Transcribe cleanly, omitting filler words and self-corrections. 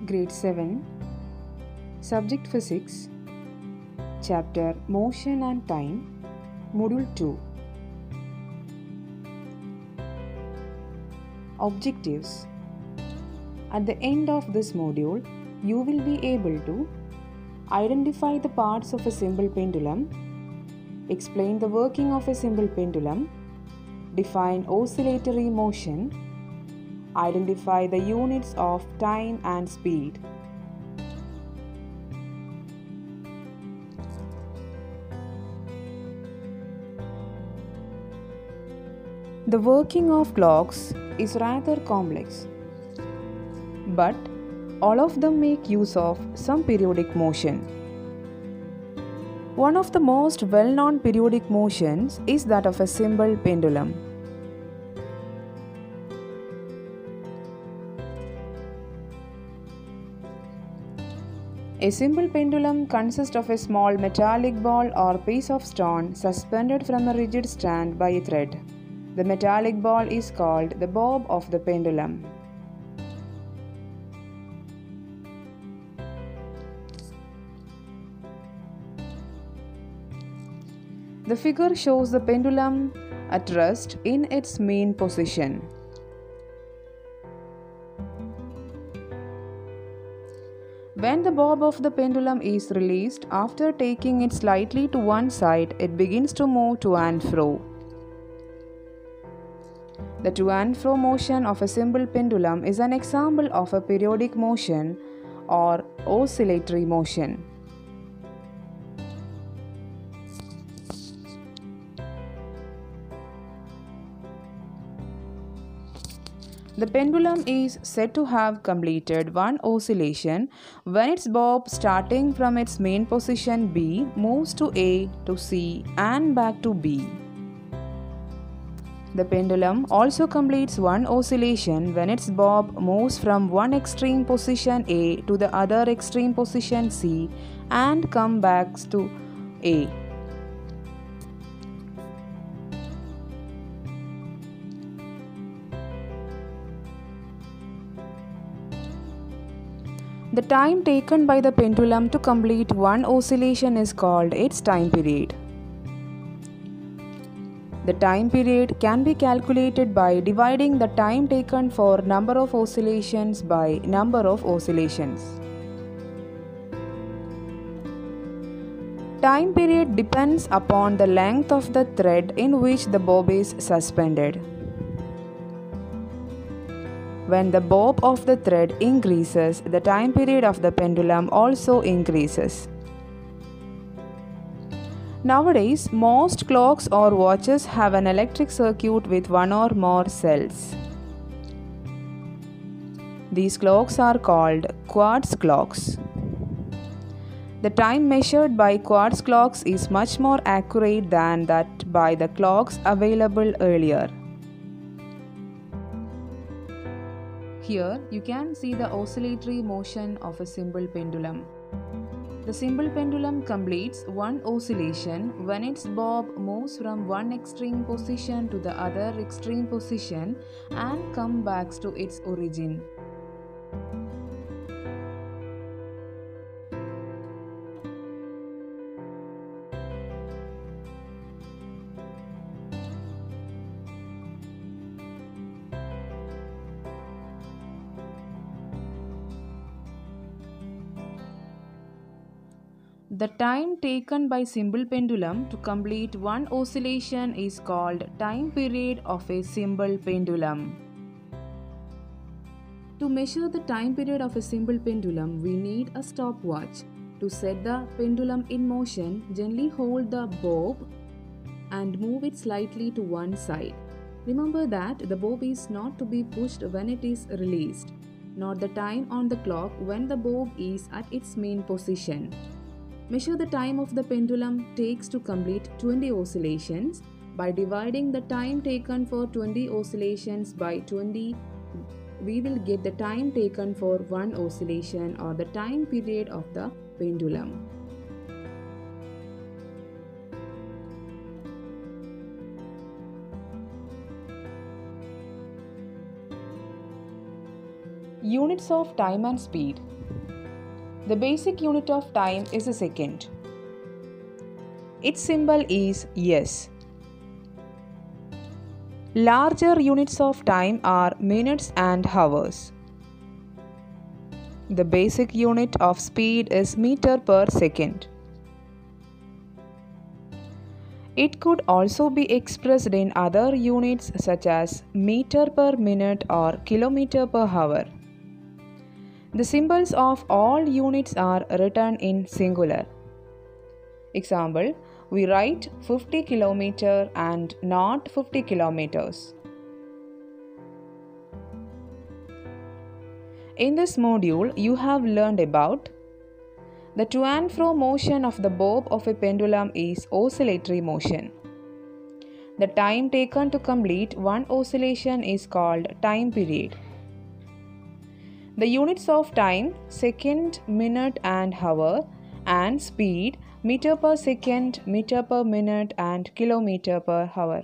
Grade 7, Subject Physics, Chapter Motion and Time, Module 2. Objectives. At the end of this module, you will be able to identify the parts of a simple pendulum, explain the working of a simple pendulum, define oscillatory motion, identify the units of time and speed. The working of clocks is rather complex, but all of them make use of some periodic motion. One of the most well-known periodic motions is that of a simple pendulum. A simple pendulum consists of a small metallic ball or piece of stone suspended from a rigid stand by a thread. The metallic ball is called the bob of the pendulum. The figure shows the pendulum at rest in its mean position. When the bob of the pendulum is released, after taking it slightly to one side, it begins to move to and fro. The to and fro motion of a simple pendulum is an example of a periodic motion or oscillatory motion. The pendulum is said to have completed one oscillation when its bob, starting from its main position B, moves to A to C and back to B. The pendulum also completes one oscillation when its bob moves from one extreme position A to the other extreme position C and comes back to A. The time taken by the pendulum to complete one oscillation is called its time period. The time period can be calculated by dividing the time taken for number of oscillations by number of oscillations. Time period depends upon the length of the thread in which the bob is suspended. When the bob of the thread increases, the time period of the pendulum also increases. Nowadays, most clocks or watches have an electric circuit with one or more cells. These clocks are called quartz clocks. The time measured by quartz clocks is much more accurate than that by the clocks available earlier. Here you can see the oscillatory motion of a simple pendulum. The simple pendulum completes one oscillation when its bob moves from one extreme position to the other extreme position and comes back to its origin. The time taken by simple pendulum to complete one oscillation is called time period of a simple pendulum. To measure the time period of a simple pendulum, we need a stopwatch. To set the pendulum in motion, gently hold the bob and move it slightly to one side. Remember that the bob is not to be pushed when it is released. Note the time on the clock when the bob is at its main position. Measure the time of the pendulum takes to complete 20 oscillations. By dividing the time taken for 20 oscillations by 20, we will get the time taken for one oscillation or the time period of the pendulum. Units of time and speed. The basic unit of time is a second. Its symbol is S. Larger units of time are minutes and hours. The basic unit of speed is meter per second. It could also be expressed in other units such as meter per minute or kilometer per hour. The symbols of all units are written in singular. Example, we write 50 kilometer and not 50 kilometers. In this module, you have learned about the to and fro motion of the bob of a pendulum is oscillatory motion. The time taken to complete one oscillation is called time period. The units of time, second, minute and hour, and speed, meter per second, meter per minute and kilometer per hour.